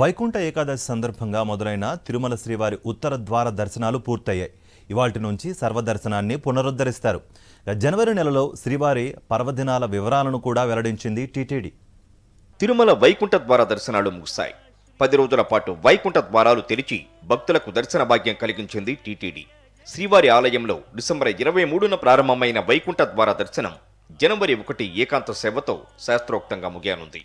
వైకుంఠ ఏకాదశి సందర్భంగా మొదలైన తిరుమల శ్రీవారి ఉత్తర ద్వార దర్శనాలు పూర్తయ్యాయి. ఇవాల్టి నుంచి సర్వదర్శనాన్ని పునరుద్ధరిస్తారు. జనవరి నెలలో శ్రీవారి పర్వదినాల వివరాలను కూడా వెల్లడించింది టీటీడీ. తిరుమల వైకుంఠ ద్వార దర్శనాలు ముగిశాయి. 10 రోజుల పాటు వైకుంఠ ద్వారాలు తెరిచి భక్తులకు దర్శన భాగ్యం కలిగించింది టీటీడీ. శ్రీవారి ఆలయంలో డిసెంబర్ 23న ప్రారంభమైన వైకుంఠ ద్వార దర్శనం జనవరి 1 ఏకాంత సేవతో శాస్త్రోక్తంగా ముగియనుంది.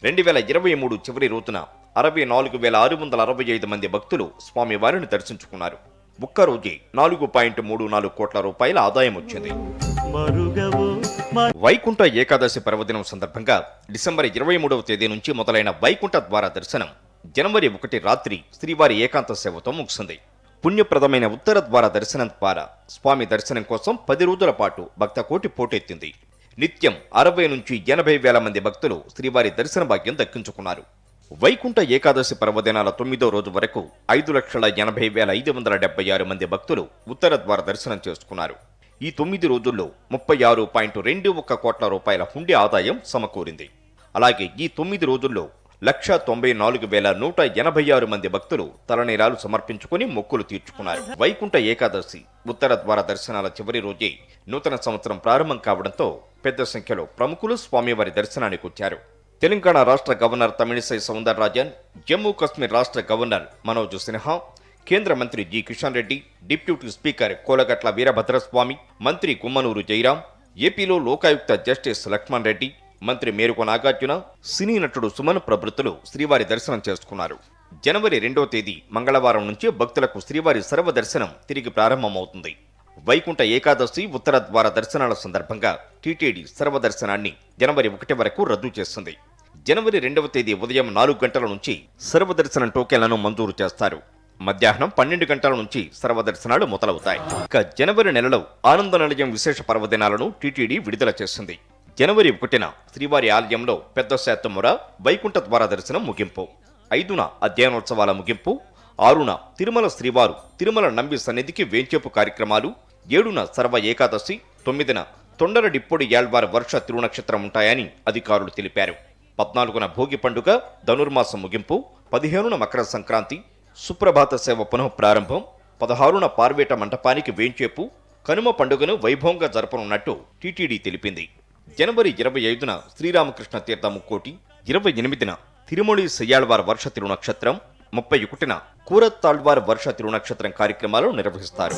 2023 చివరి రోజున 64,665 మంది భక్తులు స్వామివారిని దర్శించుకున్నారు. ఒక్కరోజే 4.34 కోట్ల రూపాయల ఆదాయం వచ్చింది. వైకుంఠ ఏకాదశి పర్వదినం సందర్భంగా డిసెంబర్ 23వ తేదీ నుంచి మొదలైన వైకుంఠ ద్వార దర్శనం జనవరి 1 రాత్రి శ్రీవారి ఏకాంత సేవతో ముగిసింది. పుణ్యప్రదమైన ఉత్తర ద్వార దర్శనం ద్వారా స్వామి దర్శనం కోసం 10 రోజుల పాటు భక్త కోటి పోటెత్తింది. నిత్యం 60 నుంచి 80 వేల మంది భక్తులు శ్రీవారి దర్శన భాగ్యం దక్కించుకున్నారు. వైకుంఠ ఏకాదశి పర్వదినాల 9వ రోజు వరకు 5,80,576 మంది భక్తులు ఉత్తర ద్వార దర్శనం చేసుకున్నారు. ఈ 9 రోజుల్లో 36.21 కోట్ల రూపాయల హుండీ ఆదాయం సమకూరింది. అలాగే ఈ 9 రోజుల్లో 194,186 మంది భక్తులు తలనీలాలు సమర్పించుకుని మొక్కులు తీర్చుకున్నారు. వైకుంఠ ఏకాదశి ఉత్తర ద్వార దర్శనాల చివరి రోజే నూతన సంవత్సరం ప్రారంభం కావడంతో పెద్ద సంఖ్యలో ప్రముఖులు స్వామివారి దర్శనానికి వచ్చారు. తెలంగాణ రాష్ట్ర గవర్నర్ తమిళిసై సౌందరరాజన్, జమ్మూ కశ్మీర్ రాష్ట్ర గవర్నర్ మనోజ్ సిన్హా, కేంద్ర మంత్రి G Kishan Reddy, deputy speaker Kolagatla Veerabhadraswamy, మంత్రి గుమ్మనూరు జయరాం, ఏపీలో లోకాయుక్త జస్టిస్ లక్ష్మణ్ రెడ్డి, మంత్రి మేరుకు నాగార్జున, సినీ నటుడు సుమన్ ప్రభృతులు శ్రీవారి దర్శనం చేసుకున్నారు. జనవరి 2వ తేదీ మంగళవారం నుంచి భక్తులకు శ్రీవారి సర్వదర్శనం తిరిగి ప్రారంభమవుతుంది. వైకుంఠ ఏకాదశి ఉత్తర ద్వార దర్శనాల సందర్భంగా టీటీడీ సర్వదర్శనాన్ని జనవరి 1 వరకు రద్దు చేస్తుంది. జనవరి 2వ తేదీ ఉదయం 4 గంటల నుంచి సర్వదర్శనం టోకెన్లను మంజూరు చేస్తారు. మధ్యాహ్నం 12 గంటల నుంచి సర్వదర్శనాలు మొదలవుతాయి. ఇక జనవరి నెలలో ఆనంద నిలయం విశేష పర్వదినాలను టీటీడీ విడుదల చేసింది. జనవరి 1న శ్రీవారి ఆలయంలో పెద్ద శాతముర వైకుంఠ ద్వార దర్శనం ముగింపు, 5న అధ్యయనోత్సవాల ముగింపు, 6న తిరుమల శ్రీవారు తిరుమల నంబి సన్నిధికి వేంచేపు కార్యక్రమాలు, 7న సర్వ ఏకాదశి, 9న తొండర డిప్పొడి యాళ్వార్ వర్ష తిరునక్షత్రం ఉంటాయని అధికారులు తెలిపారు. 14న భోగి పండుగ ధనుర్మాసం ముగింపు, 15న మకర సంక్రాంతి, సుప్రభాత సేవ పునః ప్రారంభం, 16న పార్వేట మంటపానికి వేంచేపు, కనుమ పండుగను వైభవంగా జరపనున్నట్టు టీటీడీ తెలిపింది. జనవరి 25న శ్రీరామకృష్ణ తీర్థ ముక్కోటి, 28న తిరుమొళి సెయ్యాళ్వార్ వర్ష తిరునక్షత్రం, 31న కూరత్తాళ్వార్ వర్ష తిరునక్షత్రం కార్యక్రమాలు నిర్వహిస్తారు.